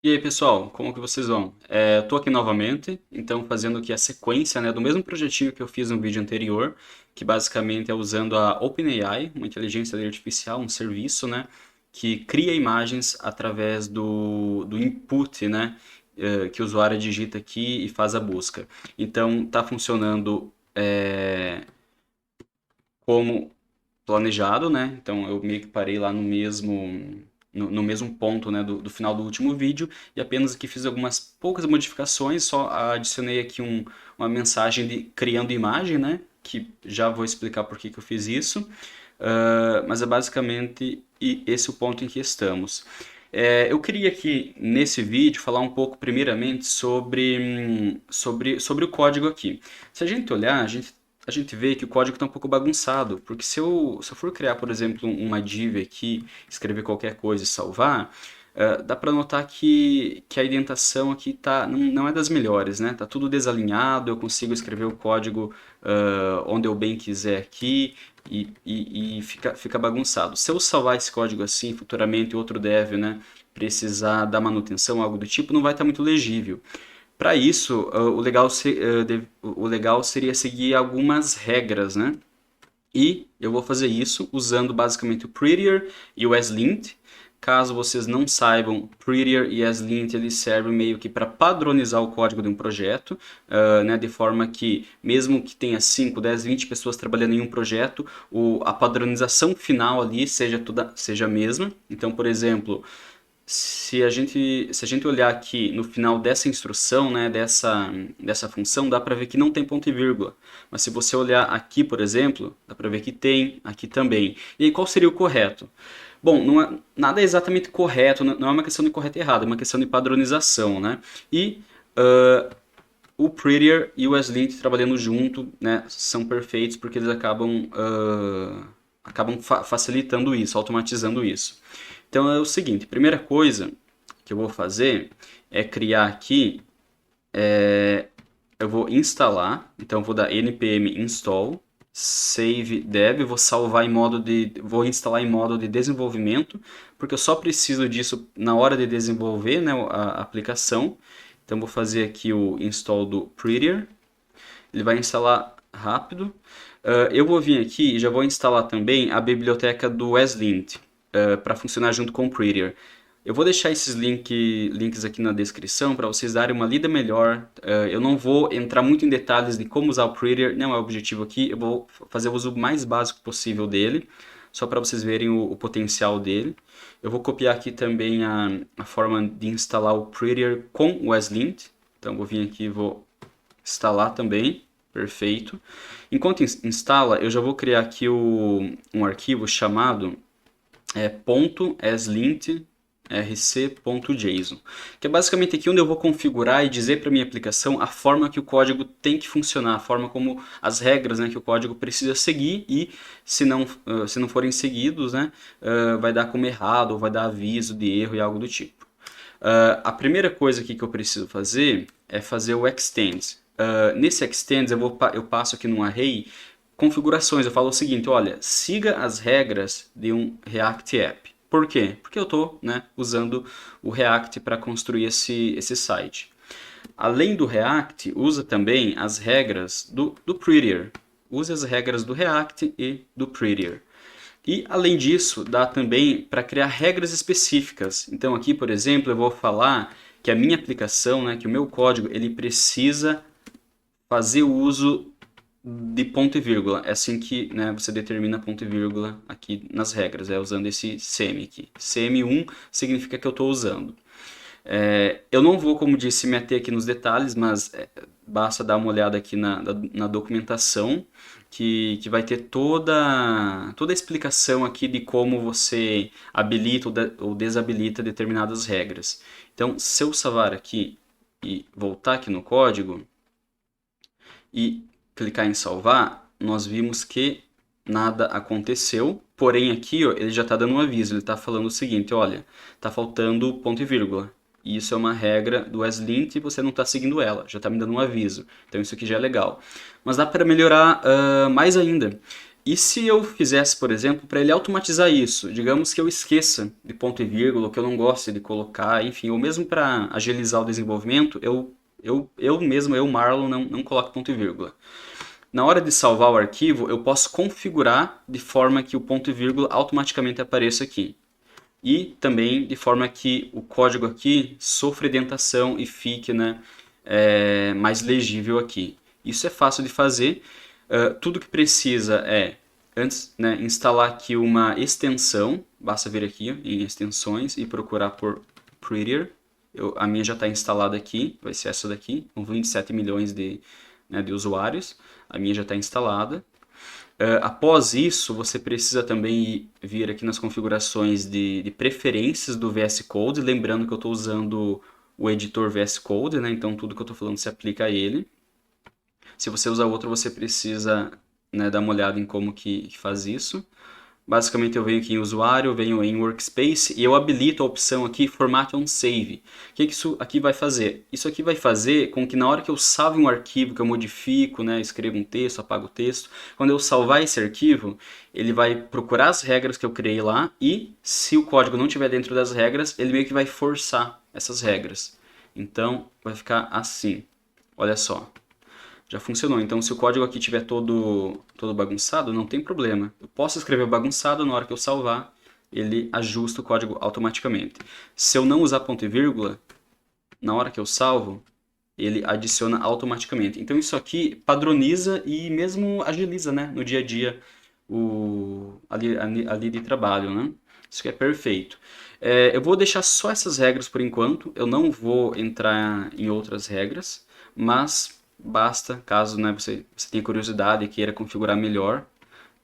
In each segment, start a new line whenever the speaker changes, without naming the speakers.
E aí, pessoal, como que vocês vão? Eu tô aqui novamente, então fazendo aqui a sequência, né, do mesmo projetinho que eu fiz no vídeo anterior, que basicamente é usando a OpenAI, uma inteligência artificial, um serviço, né, que cria imagens através do input, né, que o usuário digita aqui e faz a busca. Então, tá funcionando como planejado, né? Então eu meio que parei lá no mesmo ponto, né, do final do último vídeo e apenas aqui fiz algumas poucas modificações, só adicionei aqui uma mensagem de criando imagem, né? Que já vou explicar por que que eu fiz isso. Mas é basicamente esse o ponto em que estamos. Eu queria aqui nesse vídeo falar um pouco primeiramente sobre o código aqui. Se a gente olhar, a gente vê que o código está um pouco bagunçado, porque se eu for criar, por exemplo, uma div aqui, escrever qualquer coisa e salvar, dá para notar que a indentação aqui não é das melhores, né? Tá tudo desalinhado, eu consigo escrever o código onde eu bem quiser aqui e fica bagunçado. Se eu salvar esse código assim, futuramente outro dev, né, precisar dar manutenção, algo do tipo, não vai estar muito legível. Para isso, o legal seria seguir algumas regras, né? E eu vou fazer isso usando basicamente o Prettier e o ESLint. Caso vocês não saibam, Prettier e ESLint eles servem meio que para padronizar o código de um projeto, né, de forma que, mesmo que tenha 5, 10, 20 pessoas trabalhando em um projeto, a padronização final ali seja a mesma. Então, por exemplo, se a gente olhar aqui no final dessa instrução, né, dessa função, dá para ver que não tem ponto e vírgula. Mas se você olhar aqui, por exemplo, dá para ver que tem, aqui também. E aí, qual seria o correto? Bom, nada é exatamente correto, não é uma questão de correto e errado, é uma questão de padronização, né? E o Prettier e o ESLint trabalhando junto, né, são perfeitos porque eles acabam facilitando isso, automatizando isso. Então é o seguinte, primeira coisa que eu vou fazer é criar aqui, eu vou instalar, então vou dar npm install save dev, vou instalar em modo de desenvolvimento, porque eu só preciso disso na hora de desenvolver, né, a aplicação. Então vou fazer aqui o install do Prettier, ele vai instalar rápido. Eu vou vir aqui e já vou instalar também a biblioteca do ESLint para funcionar junto com o Prettier. Eu vou deixar esses links aqui na descrição para vocês darem uma lida melhor. Eu não vou entrar muito em detalhes de como usar o Prettier, não é o objetivo aqui. Eu vou fazer o uso mais básico possível dele, só para vocês verem o potencial dele. Eu vou copiar aqui também a forma de instalar o Prettier com o ESLint. Então vou vir aqui e vou instalar também. Perfeito. Enquanto instala, eu já vou criar aqui um arquivo chamado .eslint rc.json, que é basicamente aqui onde eu vou configurar e dizer para minha aplicação a forma que o código tem que funcionar, a forma como as regras, né, que o código precisa seguir e se não forem seguidos, né, vai dar como errado ou vai dar aviso de erro e algo do tipo. A primeira coisa aqui que eu preciso fazer é fazer o extends. Nesse extends eu passo aqui num array configurações. Eu falo o seguinte, olha, siga as regras de um React App. Por quê? Porque eu estou, né, usando o React para construir esse site. Além do React, usa também as regras do Prettier. Use as regras do React e do Prettier. E, além disso, dá também para criar regras específicas. Então, aqui, por exemplo, eu vou falar que a minha aplicação, né, que o meu código, ele precisa fazer o uso de ponto e vírgula. É assim que, né, você determina ponto e vírgula aqui nas regras, usando esse semi aqui. Semi1 significa que eu estou usando. Eu não vou, como disse, me ater aqui nos detalhes, mas basta dar uma olhada aqui na documentação, que vai ter toda a explicação aqui de como você habilita ou desabilita determinadas regras. Então, se eu salvar aqui e voltar aqui no código e clicar em salvar, nós vimos que nada aconteceu, porém aqui ó, ele já está dando um aviso, ele está falando o seguinte, olha, está faltando ponto e vírgula. E isso é uma regra do ESLint e você não está seguindo ela, já está me dando um aviso. Então isso aqui já é legal. Mas dá para melhorar mais ainda. E se eu fizesse, por exemplo, para ele automatizar isso, digamos que eu esqueça de ponto e vírgula, que eu não goste de colocar, enfim, ou mesmo para agilizar o desenvolvimento, eu mesmo, eu, Marlon, não coloco ponto e vírgula. Na hora de salvar o arquivo, eu posso configurar de forma que o ponto e vírgula automaticamente apareça aqui. E também de forma que o código aqui sofra indentação e fique, né, mais legível aqui. Isso é fácil de fazer. Tudo que precisa é, antes, né, instalar aqui uma extensão. Basta vir aqui em extensões e procurar por Prettier. A minha já está instalada aqui, vai ser essa daqui, com 27 milhões de usuários. A minha já está instalada. Após isso, você precisa também vir aqui nas configurações de preferências do VS Code, lembrando que eu estou usando o editor VS Code, né? Então tudo que eu estou falando se aplica a ele. Se você usar outro, você precisa, né, dar uma olhada em como que faz isso. Basicamente eu venho aqui em usuário, venho em workspace e eu habilito a opção aqui Format on Save. O que isso aqui vai fazer? Isso aqui vai fazer com que na hora que eu salve um arquivo, que eu modifico, né, escrevo um texto, apago o texto, quando eu salvar esse arquivo, ele vai procurar as regras que eu criei lá e se o código não estiver dentro das regras, ele meio que vai forçar essas regras. Então vai ficar assim. Olha só. Já funcionou. Então, se o código aqui estiver todo bagunçado, não tem problema. Eu posso escrever bagunçado, na hora que eu salvar, ele ajusta o código automaticamente. Se eu não usar ponto e vírgula, na hora que eu salvo, ele adiciona automaticamente. Então, isso aqui padroniza e mesmo agiliza, né, no dia a dia ali de trabalho, né? Isso aqui é perfeito. Eu vou deixar só essas regras por enquanto. Eu não vou entrar em outras regras, mas basta, caso, né, você tenha curiosidade e queira configurar melhor,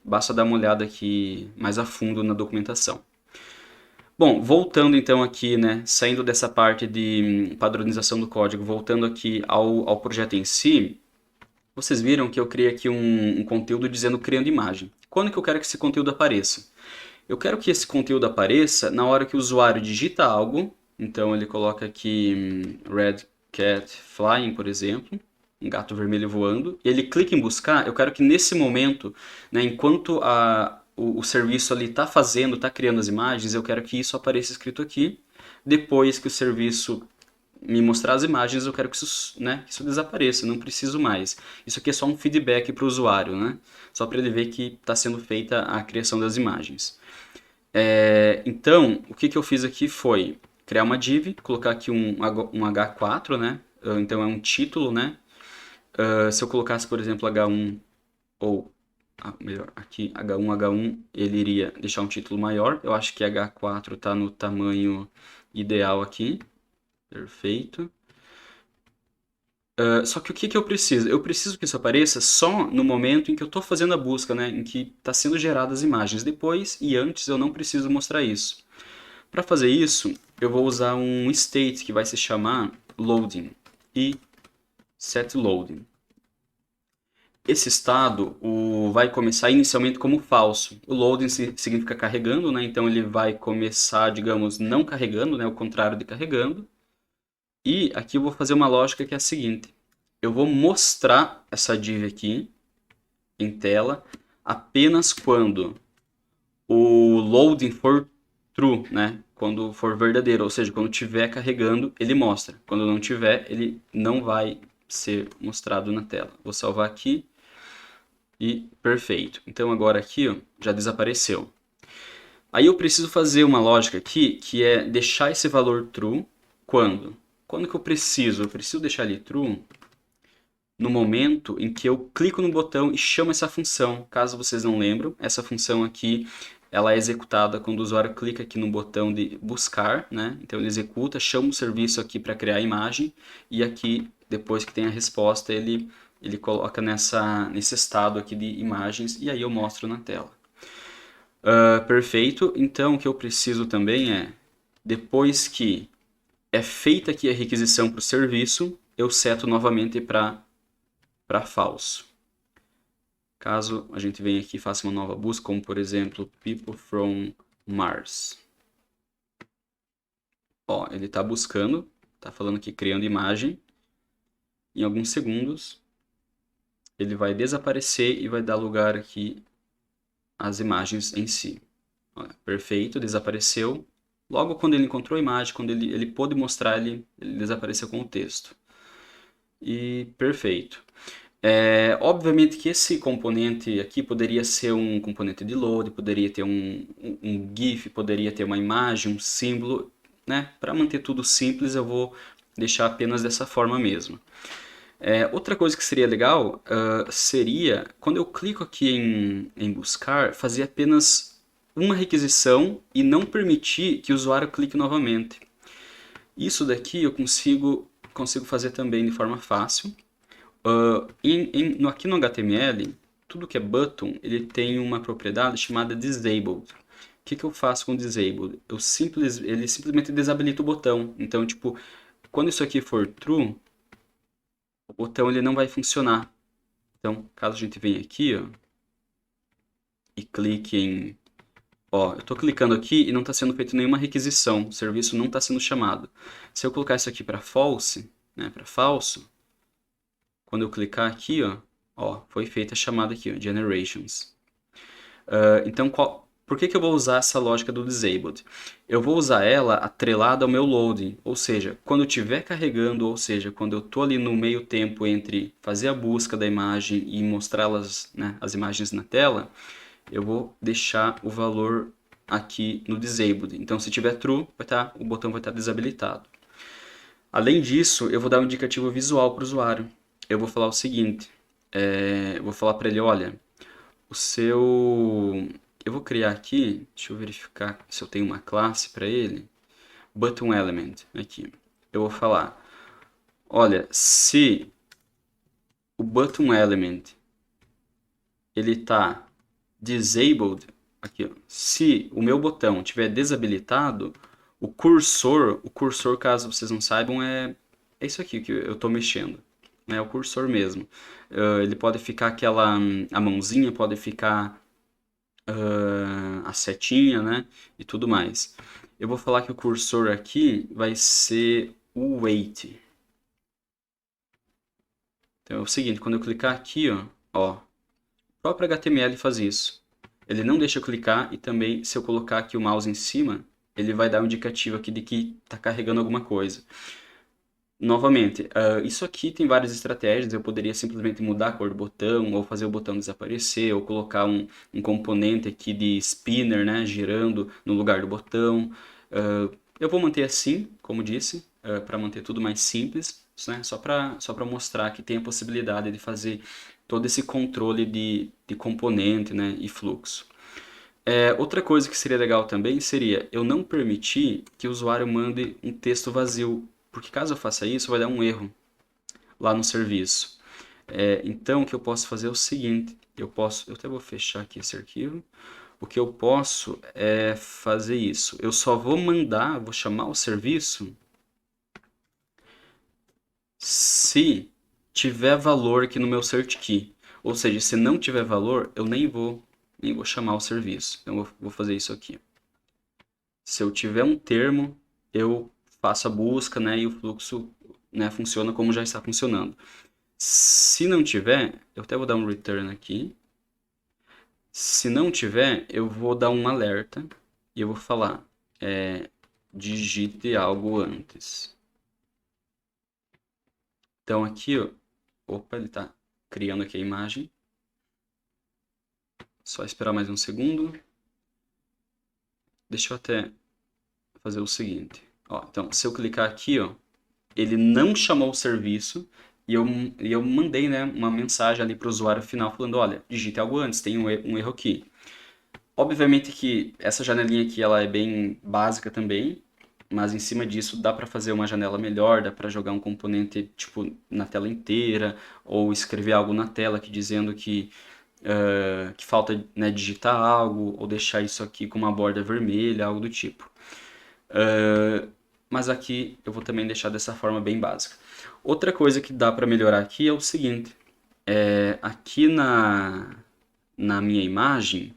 basta dar uma olhada aqui mais a fundo na documentação. Bom, voltando então aqui, né, saindo dessa parte de padronização do código, voltando aqui ao projeto em si, vocês viram que eu criei aqui um conteúdo dizendo criando imagem. Quando que eu quero que esse conteúdo apareça? Eu quero que esse conteúdo apareça na hora que o usuário digita algo, então ele coloca aqui Red Cat Flying, por exemplo, um gato vermelho voando, e ele clica em buscar, eu quero que nesse momento, né, enquanto o serviço ali está fazendo, está criando as imagens, eu quero que isso apareça escrito aqui. Depois que o serviço me mostrar as imagens, eu quero que isso, né, que isso desapareça, não preciso mais. Isso aqui é só um feedback para o usuário, né? Só para ele ver que está sendo feita a criação das imagens. Então, o que eu fiz aqui foi criar uma div, colocar aqui um H4, né? Então é um título, né? Se eu colocasse, por exemplo, H1 ou melhor, aqui H1, H1, ele iria deixar um título maior. Eu acho que H4 está no tamanho ideal aqui. Perfeito. Só que o que eu preciso? Eu preciso que isso apareça só no momento em que eu estou fazendo a busca, né? Em que está sendo geradas as imagens. Depois e antes eu não preciso mostrar isso. Para fazer isso, eu vou usar um state que vai se chamar loading e setLoading. Esse estado vai começar inicialmente como falso. O loading significa carregando, né? Então ele vai começar, digamos, não carregando, né? O contrário de carregando. E aqui eu vou fazer uma lógica que é a seguinte. Eu vou mostrar essa div aqui em tela apenas quando o loading for true, né? Quando for verdadeiro, ou seja, quando estiver carregando, ele mostra. Quando não tiver, ele não vai ser mostrado na tela. Vou salvar aqui e perfeito. Então agora aqui, ó, já desapareceu. Aí eu preciso fazer uma lógica aqui que é deixar esse valor true quando? Quando que eu preciso? Eu preciso deixar ele true no momento em que eu clico no botão e chamo essa função. Caso vocês não lembram, essa função aqui ela é executada quando o usuário clica aqui no botão de buscar, né? Então ele executa, chama o serviço aqui para criar a imagem e aqui, depois que tem a resposta, ele coloca nesse estado aqui de imagens e aí eu mostro na tela. Perfeito, então o que eu preciso também é, depois que é feita aqui a requisição para o serviço, eu seto novamente para falso. Caso a gente venha aqui e faça uma nova busca, como por exemplo, people from Mars. Ó, ele está buscando, está falando aqui criando imagem. Em alguns segundos, ele vai desaparecer e vai dar lugar aqui as imagens em si. Olha, perfeito, desapareceu. Logo quando ele encontrou a imagem, quando ele pôde mostrar, ele desapareceu com o texto. E perfeito. Obviamente que esse componente aqui poderia ser um componente de load, poderia ter um GIF, poderia ter uma imagem, um símbolo, né? Para manter tudo simples, eu vou deixar apenas dessa forma mesmo. Outra coisa que seria legal seria, quando eu clico aqui em buscar, fazer apenas uma requisição e não permitir que o usuário clique novamente. Isso daqui eu consigo fazer também de forma fácil. Aqui no HTML, tudo que é button, ele tem uma propriedade chamada disabled. O que eu faço com disabled? Ele simplesmente desabilita o botão. Então, tipo, quando isso aqui for true, o botão ele não vai funcionar. Então, caso a gente venha aqui, ó, e clique em... Ó, eu estou clicando aqui e não está sendo feita nenhuma requisição. O serviço não está sendo chamado. Se eu colocar isso aqui para false, né, para falso, quando eu clicar aqui, ó, foi feita a chamada aqui, ó, generations. Então, por que eu vou usar essa lógica do disabled? Eu vou usar ela atrelada ao meu loading, ou seja, quando eu estiver carregando, ou seja, quando eu estou ali no meio tempo entre fazer a busca da imagem e mostrá-las, né, as imagens na tela, eu vou deixar o valor aqui no disabled. Então, se tiver true, o botão vai estar desabilitado. Além disso, eu vou dar um indicativo visual para o usuário. Eu vou falar o seguinte, eu vou falar para ele, olha, eu vou criar aqui, deixa eu verificar se eu tenho uma classe para ele, button element, aqui. Eu vou falar, olha, se o button element ele está disabled, aqui, ó, se o meu botão estiver desabilitado, o cursor, caso vocês não saibam, é isso aqui que eu estou mexendo. É o cursor mesmo. Ele pode ficar a mãozinha pode ficar a setinha, né? E tudo mais. Eu vou falar que o cursor aqui vai ser o weight. Então é o seguinte, quando eu clicar aqui, ó, o próprio HTML faz isso. Ele não deixa eu clicar e também, se eu colocar aqui o mouse em cima, ele vai dar um indicativo aqui de que está carregando alguma coisa. Novamente, isso aqui tem várias estratégias. Eu poderia simplesmente mudar a cor do botão, ou fazer o botão desaparecer, ou colocar um componente aqui de spinner, né, girando no lugar do botão. Eu vou manter assim, como disse, para manter tudo mais simples, né, só para mostrar que tem a possibilidade de fazer todo esse controle de componente, né, e fluxo. Outra coisa que seria legal também seria eu não permitir que o usuário mande um texto vazio, porque caso eu faça isso, vai dar um erro lá no serviço. Então, o que eu posso fazer é o seguinte, eu até vou fechar aqui esse arquivo, o que eu posso é fazer isso, eu só vou chamar o serviço se tiver valor aqui no meu cert key, ou seja, se não tiver valor, eu nem vou chamar o serviço, então eu vou fazer isso aqui. Se eu tiver um termo, eu faço a busca, né, e o fluxo, né, funciona como já está funcionando. Se não tiver, eu até vou dar um return aqui. Se não tiver, eu vou dar um alerta e eu vou falar, digite algo antes. Então aqui, ó, opa, ele está criando aqui a imagem. Só esperar mais um segundo. Deixa eu até fazer o seguinte. Ó, então, se eu clicar aqui, ó, ele não chamou o serviço e eu mandei, né, uma mensagem ali para o usuário final falando, olha, digite algo antes, tem um erro aqui. Obviamente que essa janelinha aqui ela é bem básica também, mas em cima disso dá para fazer uma janela melhor, dá para jogar um componente tipo na tela inteira, ou escrever algo na tela aqui dizendo que falta, né, digitar algo, ou deixar isso aqui com uma borda vermelha, algo do tipo. Mas aqui eu vou também deixar dessa forma bem básica. Outra coisa que dá para melhorar aqui é o seguinte, aqui na minha imagem,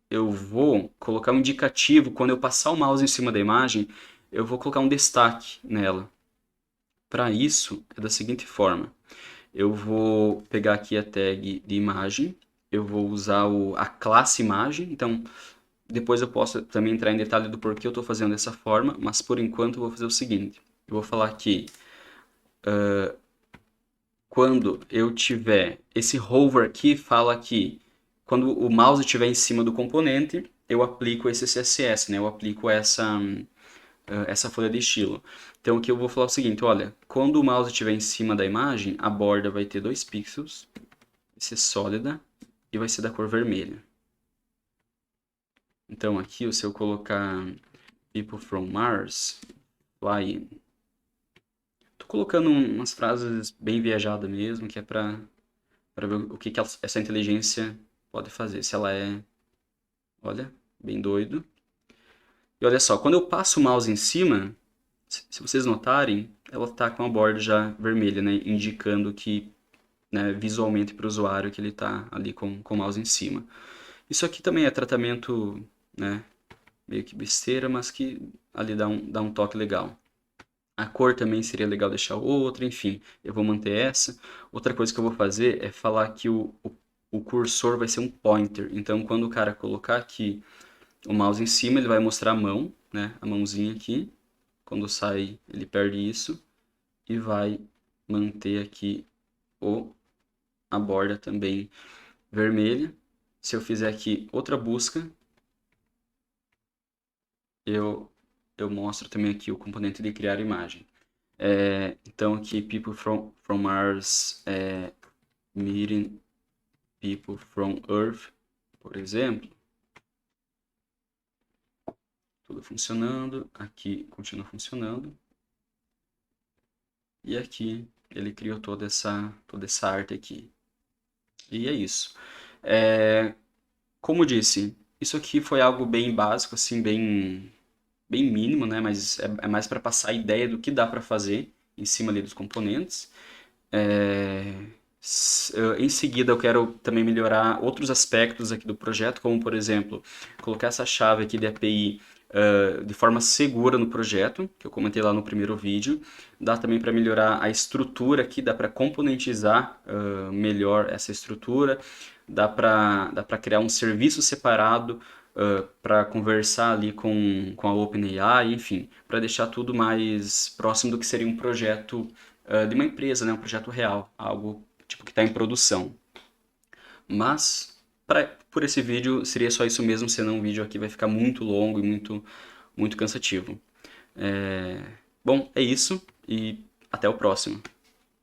eu vou colocar um indicativo, quando eu passar o mouse em cima da imagem, eu vou colocar um destaque nela. Para isso, é da seguinte forma, eu vou pegar aqui a tag de imagem, eu vou usar a classe imagem, então depois eu posso também entrar em detalhe do porquê eu estou fazendo dessa forma, mas por enquanto eu vou fazer o seguinte, eu vou falar que quando eu tiver esse hover aqui, fala que quando o mouse estiver em cima do componente, eu aplico esse CSS, né? Eu aplico essa folha de estilo. Então aqui eu vou falar o seguinte, olha, quando o mouse estiver em cima da imagem, a borda vai ter 2 pixels, vai ser sólida e vai ser da cor vermelha. Então aqui, se eu colocar People from Mars, flying, tô colocando umas frases bem viajadas mesmo, que é para ver o que essa inteligência pode fazer. Se ela é, olha, bem doido. E olha só, quando eu passo o mouse em cima, se vocês notarem, ela está com a borda já vermelha, né, indicando que, né, visualmente para o usuário que ele está ali com o mouse em cima. Isso aqui também é tratamento, né, meio que besteira, mas que ali dá um toque legal. A cor também seria legal deixar outra, enfim, eu vou manter essa. Outra coisa que eu vou fazer é falar que o cursor vai ser um pointer. Então, quando o cara colocar aqui o mouse em cima, ele vai mostrar a mão, né, a mãozinha aqui. Quando sai, ele perde isso e vai manter aqui a borda também vermelha. Se eu fizer aqui outra busca, eu, eu mostro também aqui o componente de criar imagem. Então aqui people from Mars meeting people from Earth, por exemplo. Tudo funcionando, aqui continua funcionando. E aqui ele criou toda essa arte aqui. E é isso. Como disse, isso aqui foi algo bem básico, assim, bem mínimo, né? Mas é mais para passar a ideia do que dá para fazer em cima ali dos componentes. Em seguida, eu quero também melhorar outros aspectos aqui do projeto, como, por exemplo, colocar essa chave aqui de API de forma segura no projeto, que eu comentei lá no primeiro vídeo. Dá também para melhorar a estrutura aqui, dá para componentizar melhor essa estrutura, dá para criar um serviço separado para conversar ali com a OpenAI, enfim, para deixar tudo mais próximo do que seria um projeto de uma empresa, né? Um projeto real, algo tipo que está em produção. Mas por esse vídeo seria só isso mesmo, senão o vídeo aqui vai ficar muito longo e muito cansativo. Bom, é isso e até o próximo.